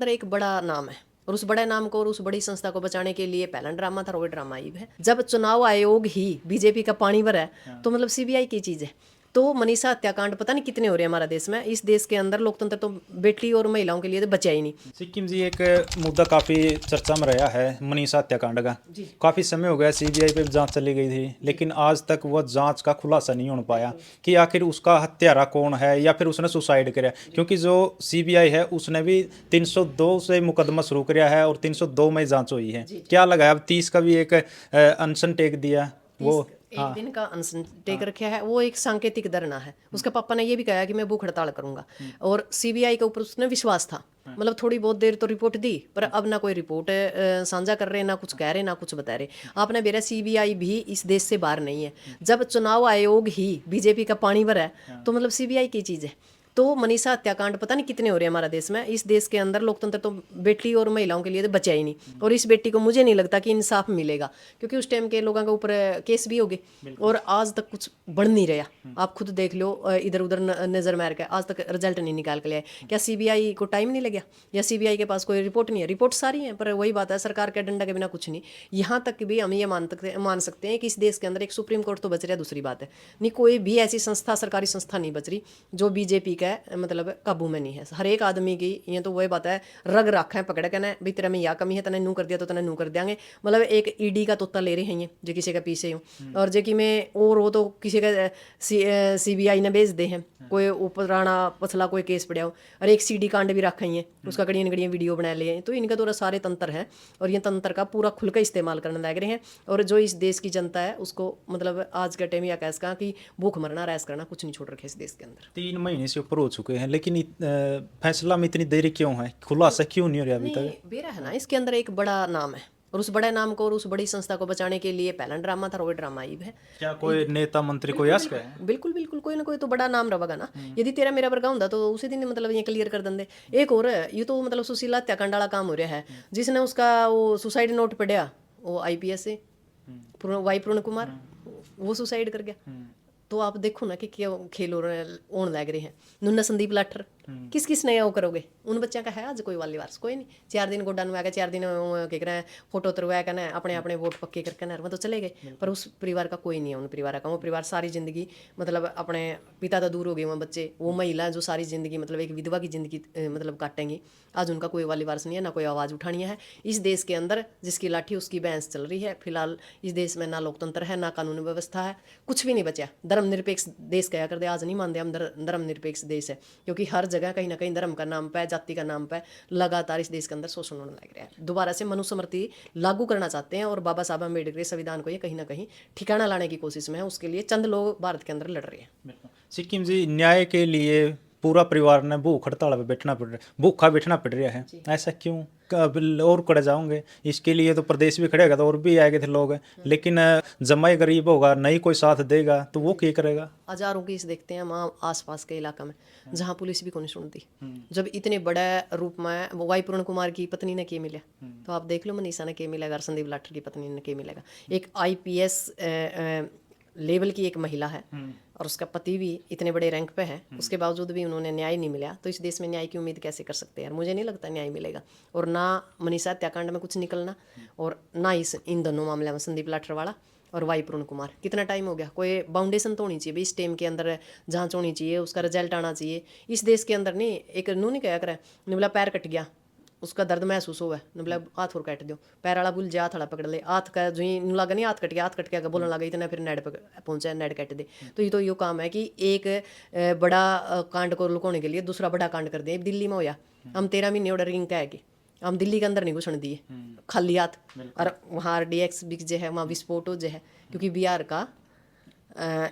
अंदर एक बड़ा नाम है और उस बड़े नाम को और उस बड़ी संस्था को बचाने के लिए पहला ड्रामा था और वो ड्रामा ही है। जब चुनाव आयोग ही बीजेपी का पानी भरा है तो मतलब सीबीआई की चीज है। तो मनीषा हत्याकांड पता नहीं कितने हो रहे हैं हमारा देश में। इस देश के अंदर लोकतंत्र तो बेटी और महिलाओं के लिए तो बचा ही नहीं। सिक्किम जी, एक मुद्दा काफ़ी चर्चा में रहा है मनीषा हत्याकांड का। काफ़ी समय हो गया, सीबीआई पे जांच चली गई थी, लेकिन आज तक वह जांच का खुलासा नहीं हो पाया कि आखिर उसका हत्यारा कौन है या फिर उसने सुसाइड किया। क्योंकि जो सीबीआई है उसने भी 302 से मुकदमा शुरू किया है और 302 में जांच हुई है। क्या लगा, अब 30 का भी एक अनशन टेक दिया वो। एक दिन का अनशन टेक रखा है, वो एक सांकेतिक धरना है। उसके पापा ने ये भी कहा कि मैं भूख हड़ताल करूंगा और सीबीआई के ऊपर उसने विश्वास था। मतलब थोड़ी बहुत देर तो रिपोर्ट दी पर अब ना कोई रिपोर्ट साझा कर रहे, ना कुछ कह रहे, ना कुछ बता रहे। आपने बेरा सीबीआई भी इस देश से बाहर नहीं है। जब चुनाव आयोग ही बीजेपी का पानी भरा है तो मतलब सीबीआई की चीज है। तो मनीषा हत्याकांड पता नहीं कितने हो रहे हैं हमारा देश में। इस देश के अंदर लोकतंत्र तो बेटी और महिलाओं के लिए तो बचा ही नहीं। और इस बेटी को मुझे नहीं लगता कि इंसाफ मिलेगा, क्योंकि उस टाइम के लोगों के ऊपर केस भी हो गए और आज तक कुछ बढ़ नहीं रहा। आप खुद देख लो, इधर उधर नजर मार के आज तक रिजल्ट नहीं निकाल के लिया। क्या सीबीआई को टाइम नहीं लगा या सीबीआई के पास कोई रिपोर्ट नहीं है? रिपोर्ट सारी है पर वही बात है, सरकार के डंडा के बिना कुछ नहीं। यहाँ तक भी हम ये मान सकते हैं कि इस देश के अंदर एक सुप्रीम कोर्ट तो बच रहा है, दूसरी बात है नहीं कोई भी ऐसी संस्था, सरकारी संस्था नहीं बच रही जो बीजेपी का मतलब काबू में नहीं है। हर एक आदमी की ये तो वही बात है, रग रखा है पकड़ के ना भी तेरा में या कमी है, तने नू कर दिया तो तने नू कर देंगे। मतलब एक ईडी का तोता ले रहे हैं ये जो किसी का पीछे हूँ और जो कि मैं और वो तो किसी का सीबीआई ने भेज दे हैं। कोई पुराना पछला कोई केस पड़ा हो और एक सीडी कांड भी रखा ही है, उसका कड़ियाँ कड़ियाँ वीडियो बना लिए। तो इनका तो सारे तंत्र है और ये तंत्र का पूरा खुल कर इस्तेमाल करने लग रहे हैं। और जो इस देश की जनता है उसको मतलब आज के टाइम या कैस का कि भूख मरना रैस करना कुछ नहीं छोड़ रखे इस देश के अंदर। 3 महीने से ऊपर हो चुके हैं, लेकिन फैसला में इतनी देरी क्यों है, खुलासा क्यों नहीं हो रहा अभी नहीं तक? बेरा है ना, इसके अंदर एक बड़ा नाम है और उस बड़े नाम को और उस बड़ी संस्था को बचाने के लिए पहला ड्रामा था और वो ड्रामा ही है। क्या कोई नेता मंत्री कोई आस है? बिल्कुल बिल्कुल कोई ना कोई तो बड़ा नाम रहेगा ना। यदि तेरा मेरा वर्गा होता तो उसी दिन मतलब ये क्लियर कर देंगे। एक और ये तो मतलब सुशीला हत्याकांड वाला काम हो रहा है, जिसने उसका वो सुसाइड नोट पढ़िया, वो आईपीएस से वाई पूर्ण कुमार, वो सुसाइड कर गया। तो आप देखो ना कि क्यों खेल होने लग रहे हैं। नुन्ना संदीप लाठर किस किस नया वो करोगे? उन बच्चों का है आज कोई वाली वारस? कोई नहीं। 4 दिन गोडा नुआ के 4 दिन क्या करें फोटो उतरवाया करना अपने अपने वोट पक्के करके ना तो चले गए। पर उस परिवार का कोई नहीं है। उन परिवार का वो परिवार सारी जिंदगी मतलब अपने पिता तो दूर हो गए, वहाँ बच्चे वो महिला जो सारी जिंदगी मतलब एक विधवा की जिंदगी मतलब काटेंगी। आज उनका कोई वाली वारस नहीं है, ना कोई आवाज़ उठानी है। इस देश के अंदर जिसकी लाठी उसकी भैंस चल रही है। फिलहाल इस देश में ना लोकतंत्र है, ना कानून व्यवस्था है, कुछ भी नहीं बचा। धर्मनिरपेक्ष देश कहा करते, आज नहीं मानते हम धर्मनिरपेक्ष देश है, क्योंकि हर जगह कहीं ना कहीं धर्म का नाम पे, जाति का नाम पे लगातार इस देश के अंदर शोषण होने लग रहा है। दोबारा से मनुस्मृति लागू करना चाहते हैं और बाबा साहब अम्बेडकर के संविधान को ये कहीं ना कहीं ठिकाना लाने की कोशिश में है। उसके लिए चंद लोग भारत के अंदर लड़ रहे हैं। सिक्किम जी, न्याय के लिए पूरा परिवार ने भूख हड़ताल पे बैठना पड़ रहा है, भूखा बैठना पड़ रहा है, ऐसा क्यों? और कड़े जाओगे इसके लिए तो प्रदेश भी खड़ेगा तो और भी आएंगे थे लोग, लेकिन जमाई गरीब होगा, नहीं कोई साथ देगा तो वो क्या करेगा? हजारों केस देखते हैं हम आसपास के इलाका में जहाँ पुलिस भी को नहीं सुनती। जब इतने बड़े रूप में वाई पूर्ण कुमार की पत्नी ने क्या मिला, तो आप देख लो मनीषा ने क्या मिलेगा, संदीप लाठर की पत्नी ने क्या मिलेगा। एक आईपीएस लेवल की एक महिला है और उसका पति भी इतने बड़े रैंक पे है, उसके बावजूद भी उन्होंने न्याय नहीं मिला। तो इस देश में न्याय की उम्मीद कैसे कर सकते हैं यार? मुझे नहीं लगता न्याय मिलेगा। और ना मनीषा हत्याकांड में कुछ निकलना और ना इन दोनों मामले में संदीप लाठर वाला और वाई पूर्ण कुमार। कितना टाइम हो गया? कोई बाउंडेशन तो होनी चाहिए भाई, इस टाइम के अंदर जांच होनी चाहिए, उसका रिजल्ट आना चाहिए। इस देश के अंदर नहीं एक नू नहीं कहा करे निबला पैर कट गया, उसका दर्द महसूस हुआ निबला हाथ और काट दो, पैर वाला भूल जा, हाथ वाला पकड़ ले, हाथ का जो लगा नहीं हाथ कट गया, हाथ कट गया बोलने लगा इतना, फिर नेट पर पहुंचा नेट कट दे। तो ये काम है कि एक बड़ा कांड को लुकाने के लिए दूसरा बड़ा कांड कर दिया। दिल्ली में होया, हम 13 महीने ऑर्डर रिंग का है कि हम दिल्ली के अंदर नहीं घुसने दिए खाली हाथ। और वहाँ RDX भी जो है वहाँ विस्फोट हो जो है, क्योंकि बिहार का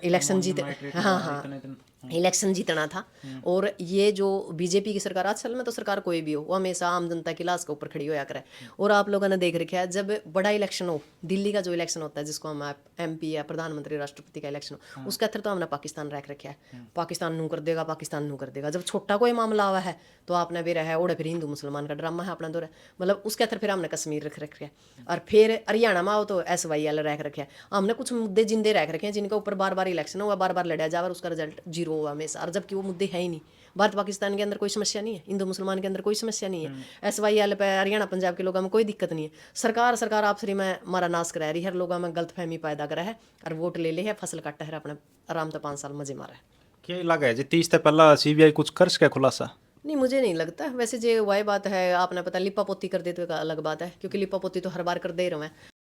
इलेक्शन जीत हाँ इलेक्शन जीतना था। और ये जो बीजेपी की सरकार, असल में तो सरकार कोई भी हो, वो हमेशा आम जनता की लाश के ऊपर खड़ी होया करे। और आप लोगों ने देख रखा है जब बड़ा इलेक्शन हो, दिल्ली का जो इलेक्शन होता है जिसको हम MP या प्रधानमंत्री राष्ट्रपति का इलेक्शन हो, उसका असर तो हमने पाकिस्तान रख रखा है। पाकिस्तान नू कर देगा, पाकिस्तान नू कर देगा। जब छोटा कोई मामला आवा है तो आपने भी रहा है ओढ़े फिर हिंदू मुसलमान का ड्रामा है अपना दौर, मतलब उसके अंदर फिर हमने कश्मीर रख रखा है। और फिर हरियाणा में आओ तो SYL रख रखे है। हमने कुछ मुद्दे जिंदे रख रखे हैं जिनके ऊपर बार बार इलेक्शन हुआ, बार बार लड़ा जा और उसका रिजल्ट जीरो हुआ हमेशा, और जबकि वो मुद्दे है ही नहीं। भारत पाकिस्तान के अंदर कोई समस्या नहीं है, हिंदू मुसलमान के अंदर कोई समस्या नहीं है, SYL पे हरियाणा पंजाब के लोगों में कोई दिक्कत नहीं है। सरकार आप श्री में हमारा नाश करा रही है, लोगों में गलतफहमी पैदा करा है और वोट ले ले है, फसल काटा है, अपने आराम से 5 साल मजे मारा है। क्या लगा है जी 30 से पहला CBI कुछ कर सके खुलासा? नहीं, मुझे नहीं लगता। वैसे जो वही बात है, आपने पता लिपा पोती कर देते तो अलग बात है, क्योंकि लिपा पोती तो हर बार कर दे रहे हैं।